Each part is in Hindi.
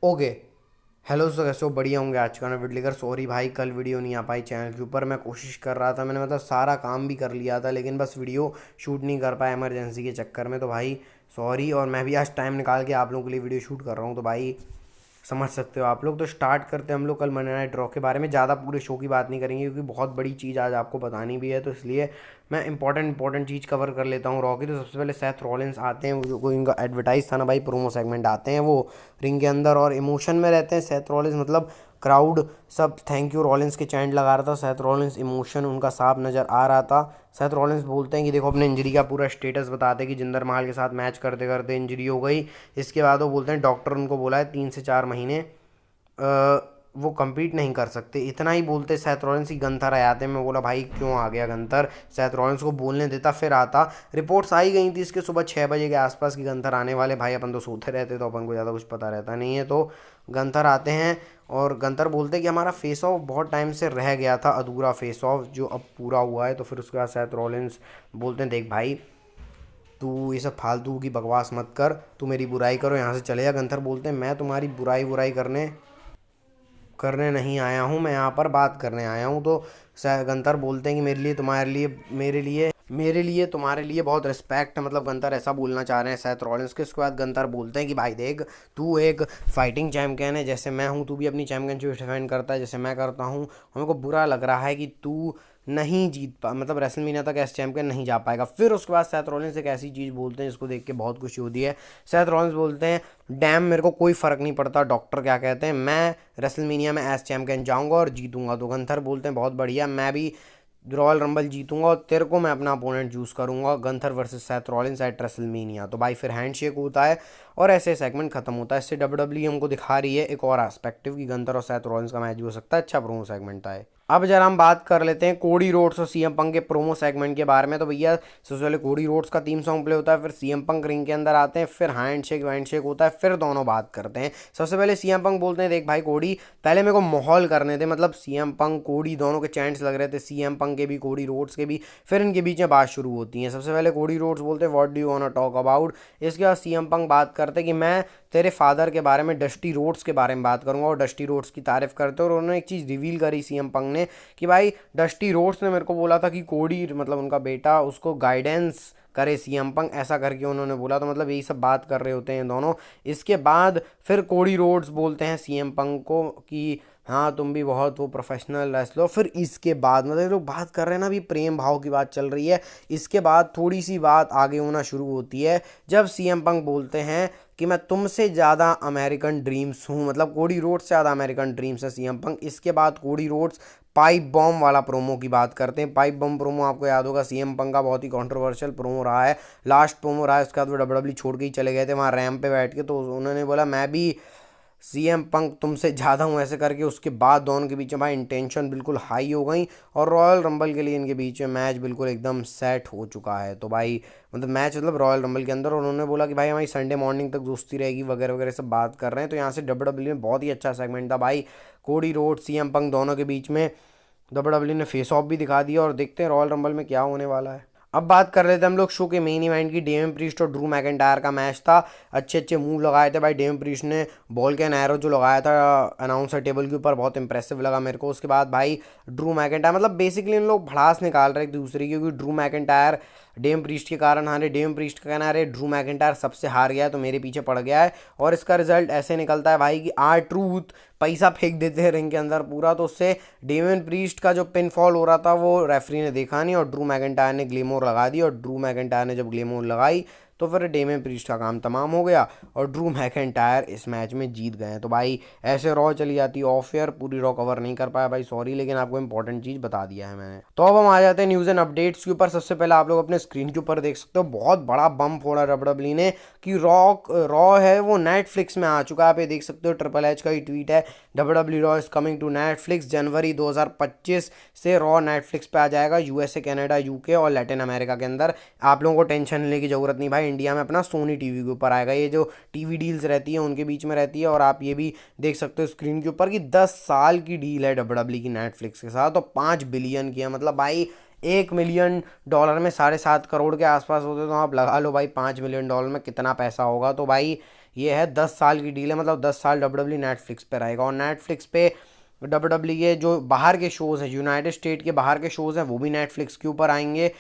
ओके। हेलो सर, कैसे हो? बढ़िया होंगे। आज का मैं वीडियो लेकर सॉरी भाई, कल वीडियो नहीं आ पाई चैनल के ऊपर। मैं कोशिश कर रहा था, मैंने मतलब सारा काम भी कर लिया था, लेकिन बस वीडियो शूट नहीं कर पाया इमरजेंसी के चक्कर में। तो भाई सॉरी। और मैं भी आज टाइम निकाल के आप लोगों के लिए वीडियो शूट कर रहा हूँ, तो भाई समझ सकते हो आप लोग। तो स्टार्ट करते हैं हम लोग कल मंडे नाइट ड्रॉ के बारे में। ज़्यादा पूरे शो की बात नहीं करेंगे क्योंकि बहुत बड़ी चीज़ आज आपको बतानी भी है, तो इसलिए मैं इंपॉर्टेंट चीज़ कवर कर लेता हूँ रॉ की। तो सबसे पहले सेथ रॉलिंस आते हैं, वो जो कोई इनका एडवर्टाइज था ना भाई, प्रोमो सेगमेंट आते हैं वो रिंग के अंदर और इमोशन में रहते हैं सेथ रॉलिंस। मतलब क्राउड सब थैंक यू रॉलिंस के चैंट लगा रहा था। सेथ रॉलिंस इमोशन उनका साफ नज़र आ रहा था। सेथ रॉलिंस बोलते हैं कि देखो, अपने इंजरी का पूरा स्टेटस बताते हैं कि जिंदर महल के साथ मैच करते करते इंजरी हो गई। इसके बाद वो बोलते हैं डॉक्टर उनको बोला है 3 से 4 महीने वो compete नहीं कर सकते। इतना ही बोलते सेथ रॉलिंस ही गंथर आ जाते हैं। मैं बोला भाई क्यों आ गया गंथर, सेथ रॉलिंस को बोलने देता फिर आता। रिपोर्ट्स आई गई थी इसके सुबह 6 बजे के आसपास कि गंथर आने वाले। भाई अपन तो सोते रहते, तो अपन को ज़्यादा कुछ पता रहता नहीं है। तो गंथर आते हैं और गंथर बोलते हैं कि हमारा फेस ऑफ बहुत टाइम से रह गया था, अधूरा फेस ऑफ जो अब पूरा हुआ है। तो फिर उसके बाद सेथ रॉलिंस बोलते हैं देख भाई, तू ये सब फालतू की बकवास मत कर, तू मेरी बुराई करो, यहाँ से चले जा। गंथर बोलते हैं मैं तुम्हारी बुराई बुराई करने करने नहीं आया हूँ, मैं यहाँ पर बात करने आया हूँ। तो गंतर बोलते हैं कि मेरे लिए तुम्हारे लिए मेरे लिए तुम्हारे लिए बहुत रिस्पेक्ट, मतलब गंतर ऐसा बोलना चाह रहे हैं सेथ रॉलिंस के। उसके बाद गंतर बोलते हैं कि भाई देख, तू एक फाइटिंग चैंपियन है जैसे मैं हूँ, तू भी अपनी चैंपियनशिप डिफेंड करता है जैसे मैं करता हूँ। मेरे को बुरा लग रहा है कि तू नहीं जीत पा, मतलब रेसलमेनिया तक एस चैंपियन नहीं जा पाएगा। फिर उसके बाद सेथ रॉलिंस एक ऐसी चीज़ बोलते हैं जिसको देख के बहुत खुशी होती है। सेथ रॉलिंस बोलते हैं डैम, मेरे को कोई फ़र्क नहीं पड़ता डॉक्टर क्या कहते हैं, मैं रेसलमेनिया में एस चैंपियन जाऊंगा और जीतूंगा। तो गंथर बोलते हैं बहुत बढ़िया, मैं भी रॉयल रंबल जीतूंगा और तेरे को मैं अपना अपोनेंट चूज़ करूंगा, Gunther versus Seth Rollins eight WrestleMania. तो भाई फिर हैंडशेक होता है और ऐसे सेगमेंट खत्म होता है। इससे डब्ल्यू हमको दिखा रही है एक और एस्पेक्टिव कि गंथर और सेथ रॉलिंस का मैच भी हो सकता है। अच्छा प्रोमो सेगमेंट था ये। अब जरा हम बात कर लेते हैं कोडी रोड्स और सीएम पंक के प्रोमो सेगमेंट के बारे में। तो भैया सबसे पहले कोडी रोड्स का थीम सॉन्ग प्ले होता है, फिर सीएम पंक रिंग के अंदर आते हैं, फिर हैंडशेक होता है, फिर दोनों बात करते हैं। सबसे पहले सीएम पंक बोलते हैं देख भाई कोडी, पहले मेरे को माहौल करने थे, मतलब सीएम पंक कोडी दोनों के चैंट्स लग रहे थे, सीएम पंक के भी कोडी रोड्स के भी। फिर इनके बीच में बात शुरू होती है। सबसे पहले कोडी रोड्स बोलते हैं what do you want to talk about. इसके बाद सीएम पंक बात करते हैं कि मैं तेरे फादर के बारे में, डस्टी रोड्स के बारे में बात करूंगा, और डस्टी रोड्स की तारीफ करते हैं। और उन्होंने एक चीज़ रिवील करी सीएम पंक ने कि भाई डस्टी रोड्स ने मेरे को बोला था कि कोडी, मतलब उनका बेटा, उसको गाइडेंस करे सीएम पंक, ऐसा करके उन्होंने बोला। तो मतलब यही सब बात कर रहे होते हैं दोनों। इसके बाद फिर कोडी रोड्स बोलते हैं सीएम पंक को कि हाँ तुम भी बहुत वो प्रोफेशनल रेसलर। फिर इसके बाद मतलब ये लोग बात कर रहे हैं ना, अभी प्रेम भाव की बात चल रही है। इसके बाद थोड़ी सी बात आगे होना शुरू होती है जब सीएम पंक बोलते हैं कि मैं तुमसे ज़्यादा अमेरिकन ड्रीम्स हूँ, मतलब कोडी रोड्स से ज़्यादा अमेरिकन ड्रीम्स है सीएम पंक। इसके बाद कोडी रोड्स पाइप बॉम्ब वाला प्रोमो की बात करते हैं। पाइप बॉम्ब प्रोमो आपको याद होगा, सीएम पंक का बहुत ही कंट्रोवर्शियल प्रोमो रहा है, लास्ट प्रोमो रहा है। उसके बाद वो डब्ल्यूडब्ल्यू छोड़ के ही चले गए थे वहाँ रैम पे बैठ के। तो उन्होंने बोला मैं भी सीएम पंक तुमसे ज़्यादा हूँ, ऐसे करके। उसके बाद दोनों के बीच में भाई इंटेंशन बिल्कुल हाई हो गई और रॉयल रंबल के लिए इनके बीच में मैच बिल्कुल एकदम सेट हो चुका है। तो भाई मतलब मैच, मतलब रॉयल रंबल के अंदर। और उन्होंने बोला कि भाई हमारी संडे मॉर्निंग तक दोस्ती रहेगी वगैरह वगैरह सब बात कर रहे हैं। तो यहाँ से डब्ल्यूडब्ल्यू में बहुत ही अच्छा सेगमेंट था भाई, कोडी रोड सीएम पंक दोनों के बीच में। डब्ल्यूडब्ल्यू ने फेस ऑफ भी दिखा दिया और देखते हैं रॉयल रंबल में क्या होने वाला है। अब बात कर रहे थे हम लोग शो के मेन इवेंट की। डेमियन प्रीस्ट और ड्रू मैकिंटायर का मैच था। अच्छे अच्छे मूव लगाए थे भाई। डेमियन प्रीस्ट ने बॉल कैन एरो जो लगाया था अनाउंसर टेबल के ऊपर, बहुत इंप्रेसिव लगा मेरे को। उसके बाद भाई ड्रू मैकिंटायर, मतलब बेसिकली इन लोग भड़ास निकाल रहे एक दूसरे की, क्योंकि ड्रू मैकिंटायर डेम प्रीस्ट के कारण हारे। डेम प्रीस्ट का कहना है ड्रू मैकिंटायर सबसे हार गया है तो मेरे पीछे पड़ गया है। और इसका रिजल्ट ऐसे निकलता है भाई कि आर ट्रूथ पैसा फेंक देते हैं रिंग के अंदर पूरा। तो उससे डेमियन प्रीस्ट का जो पिन फॉल हो रहा था वो रेफरी ने देखा नहीं और ड्रू मैकिंटायर ने ग्लेमोर लगा दी। और ड्रू मैकिंटायर ने जब ग्लेमोर लगाई तो फिर डेमियन प्रीस्ट का काम तमाम हो गया और ड्रू मैकिंटायर इस मैच में जीत गए हैं। तो भाई ऐसे रॉ चली जाती है ऑफ एयर, पूरी रॉ कवर नहीं कर पाया भाई, सॉरी, लेकिन आपको इंपॉर्टेंट चीज़ बता दिया है मैंने। तो अब हम आ जाते हैं न्यूज़ एंड अपडेट्स के ऊपर। सबसे पहले आप लोग अपने स्क्रीन के ऊपर देख सकते हो बहुत बड़ा बम फोड़ा डब्ल्यूडब्ल्यू ने कि रॉ है वो नेटफ्लिक्स में आ चुका है। आप ये देख सकते हो, ट्रिपल एच का ही ट्वीट है, WW Raw is coming to Netflix जनवरी 2025 से रॉ नेटफ्लिक्स पे आ जाएगा, यूएसए, कनाडा, यूके और लैटिन अमेरिका के अंदर। आप लोगों को टेंशन लेने की जरूरत नहीं भाई, इंडिया में अपना सोनी टीवी के ऊपर आएगा। ये जो टीवी डील्स रहती है उनके बीच में रहती है। और आप ये भी देख सकते हो स्क्रीन के ऊपर कि 10 साल की डील है डब्ल्यूडब्ल्यू की नेटफ्लिक्स के साथ, तो 5 बिलियन की है। मतलब भाई $1 मिलियन में 7.5 करोड़ के आसपास होते, तो आप लगा लो भाई $5 मिलियन में कितना पैसा होगा। तो भाई ये है 10 साल की डील है, मतलब 10 साल डब्ल्यूडब्ल्यू नेटफ्लिक्स पे रहेगा। और नेटफ्लिक्स पे डब्ल्यूडब्ल्यू के जो बाहर के शोज़ हैं, यूनाइटेड स्टेट के बाहर के शोज़ हैं, वो भी नेटफ्लिक्स के ऊपर आएंगे।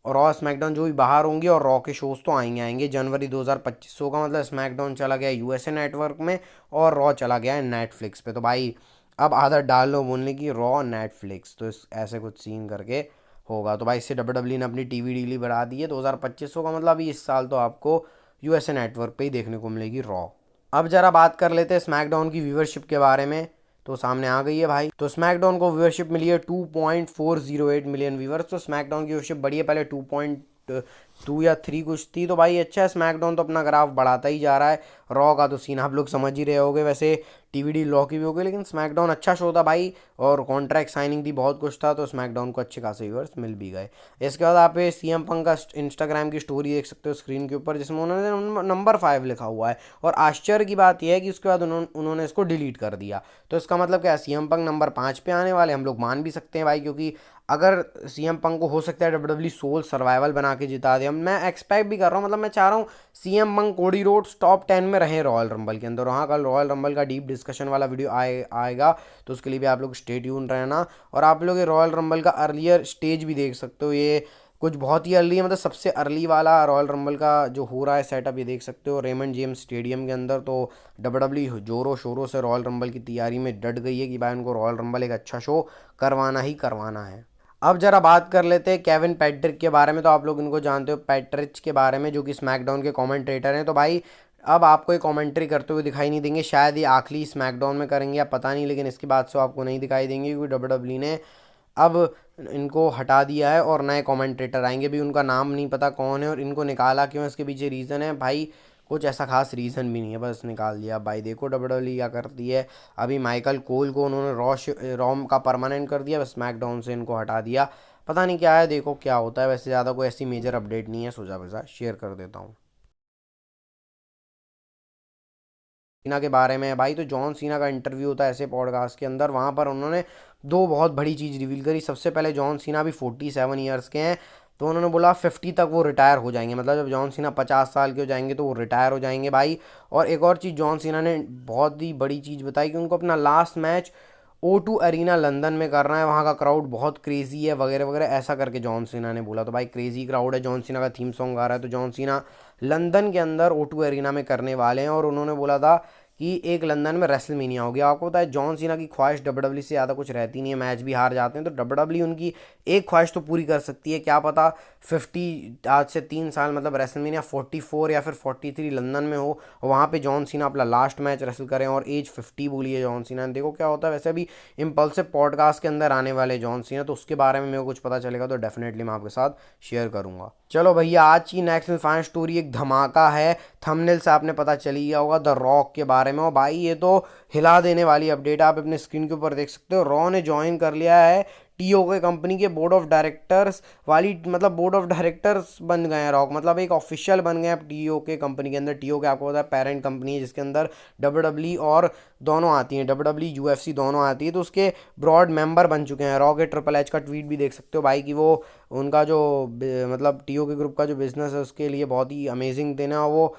और रॉ स्मैकडाउन जो भी बाहर होंगे, और रॉ के शोज़ तो आएंगे आएंगे जनवरी 2025 होगा। मतलब स्मैकडाउन चला गया यूएसए नेटवर्क में और रॉ चला गया है नेटफ्लिक्स पे। तो भाई अब आदत डाल लो बोलने की रॉ नेटफ्लिक्स, तो इस ऐसे कुछ सीन करके होगा। तो भाई इससे डब्ल्यूडब्ल्यू ने अपनी टीवी डील बढ़ा दी है। 2025 होगा, मतलब अभी इस साल तो आपको यूएसए नेटवर्क पे ही देखने को मिलेगी रॉ। अब जरा बात कर लेते हैं स्मैकडाउन की व्यूअरशिप के बारे में। तो सामने आ गई है भाई। तो स्मैकडाउन को व्यूअरशिप मिली है 2.408 मिलियन व्यूअर्स। तो स्मैकडाउन की व्यूअरशिप बढ़ी है, पहले 2.2 या 3 कुछ थी। तो भाई अच्छा है, स्मैकडाउन तो अपना ग्राफ बढ़ाता ही जा रहा है। रॉ का तो सीन आप लोग समझ ही रहे होगे, वैसे टीवीडी लॉ की भी हो गई, लेकिन स्मैकडाउन अच्छा शो था भाई, और कॉन्ट्रैक्ट साइनिंग थी, बहुत कुछ था, तो स्मैकडाउन को अच्छे खासे व्यूअर्स मिल भी गए। इसके बाद आप सीएम पंक का इंस्टाग्राम की स्टोरी देख सकते हो स्क्रीन के ऊपर, जिसमें उन्होंने नंबर 5 लिखा हुआ है। और आश्चर्य की बात यह है कि उसके बाद उन्होंने इसको डिलीट कर दिया। तो इसका मतलब क्या, सीएम पंक नंबर 5 पे आने वाले, हम लोग मान भी सकते हैं भाई, क्योंकि अगर सीएम पंक को हो सकता है डब्ल्यूडब्ल्यू सोल सर्वाइवल बना के जिता दे। मैं एक्सपेक्ट भी कर रहा हूँ, मतलब मैं चाह रहा हूँ CM Punk Cody Rhodes top 10 में रहे रॉयल रंबल के अंदर। वहाँ कल रॉयल रंबल का डीप डिस्कशन वाला वीडियो आएगा, तो उसके लिए भी आप लोग स्टे ट्यून रहना। और आप लोग ये रॉयल रंबल का अर्लियर स्टेज भी देख सकते हो, ये कुछ बहुत ही अर्ली है, मतलब सबसे अर्ली वाला रॉयल रंबल का जो हो रहा है सेटअप, ये देख सकते हो रेमंड जेम्स स्टेडियम के अंदर। तो डब्ल्यूडब्ल्यू जोरों शोरों से रॉयल रंबल की तैयारी में डट गई है कि भाई उनको रॉयल रंबल एक अच्छा शो करवाना ही करवाना है। अब जरा बात कर लेते हैं केविन पैट्रिक के बारे में। तो आप लोग इनको जानते हो, पैट्रिच के बारे में, जो कि स्मैकडाउन के कमेंटेटर हैं। तो भाई अब आपको ये कमेंट्री करते हुए दिखाई नहीं देंगे, शायद ये आखिरी स्मैकडाउन में करेंगे या पता नहीं, लेकिन इसके बाद से आपको नहीं दिखाई देंगे, क्योंकि डब्ल्यूडब्ल्यू ने अब इनको हटा दिया है और नए कमेंटेटर आएंगे भी। उनका नाम नहीं पता कौन है और इनको निकाला क्यों, इसके पीछे रीज़न है भाई, कुछ ऐसा खास रीज़न भी नहीं है, बस निकाल दिया भाई। देखो डब्ल्यूडब्ल्यू क्या करती है। अभी माइकल कोल को उन्होंने रॉम का परमानेंट कर दिया, बस स्मैकडाउन से इनको हटा दिया। पता नहीं क्या है, देखो क्या होता है। वैसे ज़्यादा कोई ऐसी मेजर अपडेट नहीं है, सोचा वैसा शेयर कर देता हूँ। सीना के बारे में भाई, तो जॉन सीना का इंटरव्यू होता है ऐसे पॉडकास्ट के अंदर, वहाँ पर उन्होंने दो बहुत बड़ी चीज़ रिवील करी। सबसे पहले जॉन सीना भी 47 ईयर्स के हैं, तो उन्होंने बोला 50 तक वो रिटायर हो जाएंगे, मतलब जब जॉन सीना 50 साल के हो जाएंगे तो वो रिटायर हो जाएंगे भाई। और एक और चीज़ जॉन सीना ने बहुत ही बड़ी चीज़ बताई कि उनको अपना last match O2 arena London में करना है, वहाँ का क्राउड बहुत क्रेजी है वगैरह वगैरह, ऐसा करके जॉन सीना ने बोला। तो भाई क्रेजी क्राउड है, जॉन सीना का थीम सॉन्ग आ रहा है, तो जॉन सीना लंदन के अंदर O2 अरीना में करने वाले हैं। और उन्होंने बोला था कि एक लंदन में रेसलमेनिया हो गया। आपको पता है जॉन सीना की ख्वाहिश डब्ल्यूडब्ल्यू से ज़्यादा कुछ रहती नहीं है, मैच भी हार जाते हैं, तो डब्ल्यूडब्ल्यू उनकी एक ख्वाहिश तो पूरी कर सकती है, क्या पता 50 आज से 3 साल मतलब रेसलमेनिया 44 या फिर 43 लंदन में हो, और वहाँ पे जॉन सीना अपना लास्ट मैच रेसल करें, और एज 50 बोली है जॉन सीना ने। देखो क्या होता है। वैसे भी इम्पल्सिव पॉडकास्ट के अंदर आने वाले जॉन सीना, तो उसके बारे में मेरे को कुछ पता चलेगा तो डेफिनेटली मैं आपके साथ शेयर करूंगा। चलो भैया, आज की नेक्स्ट में फाइनल स्टोरी एक धमाका है, थंबनेल से आपने पता चल ही गया होगा, द रॉक के बारे में। और भाई ये तो हिला देने वाली अपडेट, आप अपने स्क्रीन के ऊपर देख सकते हो। रॉ ने ज्वाइन कर लिया है टीओके कंपनी के बोर्ड ऑफ डायरेक्टर्स वाली, मतलब बोर्ड ऑफ डायरेक्टर्स बन गए हैं रॉक, मतलब एक ऑफिशियल बन गए हैं टीओके कंपनी के अंदर। टीओके आपको पता है पेरेंट कंपनी है, जिसके अंदर डब्ल्यूडब्ल्यू और दोनों आती हैं, डब्ल्यूडब्ल्यू यूएफसी दोनों आती है, तो उसके ब्रॉड मेंबर बन चुके हैं। रॉ के ट्रिपल एच का ट्वीट भी देख सकते हो भाई, कि वो उनका जो मतलब टीओके ग्रुप का जो बिजनेस है उसके लिए बहुत ही अमेजिंग दिन है, और वो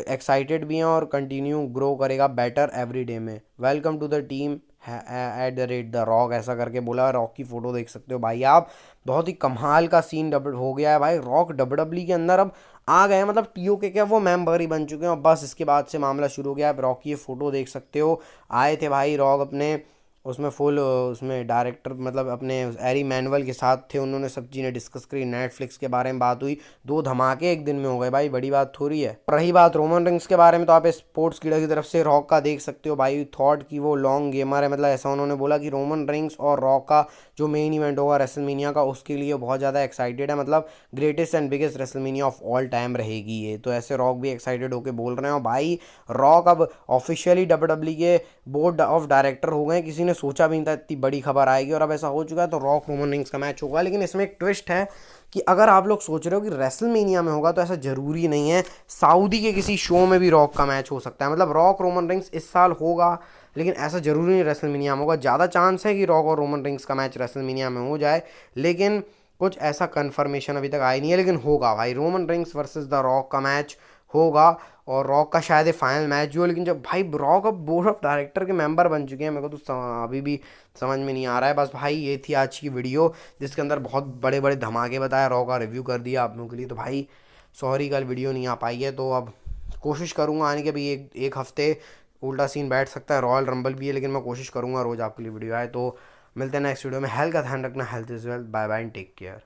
एक्साइटेड भी हैं और कंटिन्यू ग्रो करेगा बेटर एवरी डे में। Welcome to the team @the Rock, ऐसा करके बोला। रॉक की फोटो देख सकते हो भाई आप, बहुत ही कमाल का सीन डबल हो गया है भाई। रॉक डब्ल्यूडब्ल्यू के अंदर अब आ गए हैं, मतलब टीओ के क्या वो मेंबर ही बन चुके हैं, और बस इसके बाद से मामला शुरू हो गया। आप रॉक की ये फोटो देख सकते हो, आए थे भाई रॉक अपने उसमें फुल उसमें डायरेक्टर मतलब अपने एरी मैनुअल के साथ थे, उन्होंने सब चीज़ें डिस्कस करी, नेटफ्लिक्स के बारे में बात हुई, दो धमाके एक दिन में हो गए भाई, बड़ी बात थोड़ी है। रही बात रोमन रिंग्स के बारे में, तो आप स्पोर्ट्स कीड़ा की तरफ से रॉक का देख सकते हो भाई, थॉट कि वो लॉन्ग गेमर है, मतलब ऐसा उन्होंने बोला कि रोमन रिंग्स और रॉक का जो मेन इवेंट होगा रेसलमेनिया का, उसके लिए बहुत ज़्यादा एक्साइटेड है, मतलब greatest and biggest WrestleMania of all time रहेगी ये, तो ऐसे रॉक भी एक्साइटेड होकर बोल रहे हैं। और भाई रॉक अब ऑफिशियली डब्ल्यूडब्ल्यू के बोर्ड ऑफ डायरेक्टर हो गए, किसी ने सोचा भी नहीं था इतनी बड़ी खबर आएगी, और अब ऐसा हो चुका है। तो रॉक रोमन रिंग्स का मैच होगा, लेकिन इसमें एक ट्विस्ट है कि अगर आप लोग सोच रहे हो कि रेसलमेनिया में होगा, तो ऐसा जरूरी नहीं है, सऊदी के किसी शो में भी रॉक का मैच हो सकता है। मतलब रॉक रोमन रिंग्स इस साल होगा, लेकिन ऐसा जरूरी नहीं रेसलमेनिया में होगा। ज़्यादा चांस है कि रॉक और रोमन रिंग्स का मैच रेसलमेनिया में हो जाए, लेकिन कुछ ऐसा कंफर्मेशन अभी तक आई नहीं है, लेकिन होगा भाई। Roman rings versus the rock का मैच होगा और रॉक का शायद ये फाइनल मैच भी हो। लेकिन जब भाई रॉक अब बोर्ड ऑफ डायरेक्टर के मेंबर बन चुके हैं, मेरे को तो अभी भी समझ में नहीं आ रहा है। बस भाई ये थी आज की वीडियो, जिसके अंदर बहुत बड़े बड़े धमाके बताया, रॉ का रिव्यू कर दिया आप लोगों के लिए। तो भाई सॉरी कल वीडियो नहीं आ पाई है, तो अब कोशिश करूँगा आने के भी एक हफ्ते उल्टा सीन बैठ सकता है, रॉयल रंबल भी है, लेकिन मैं कोशिश करूँगा रोज़ आपके लिए वीडियो आए। तो मिलते हैं नेक्स्ट वीडियो में। हेल्थ का ध्यान रखना, health is wealth. Bye bye and take care.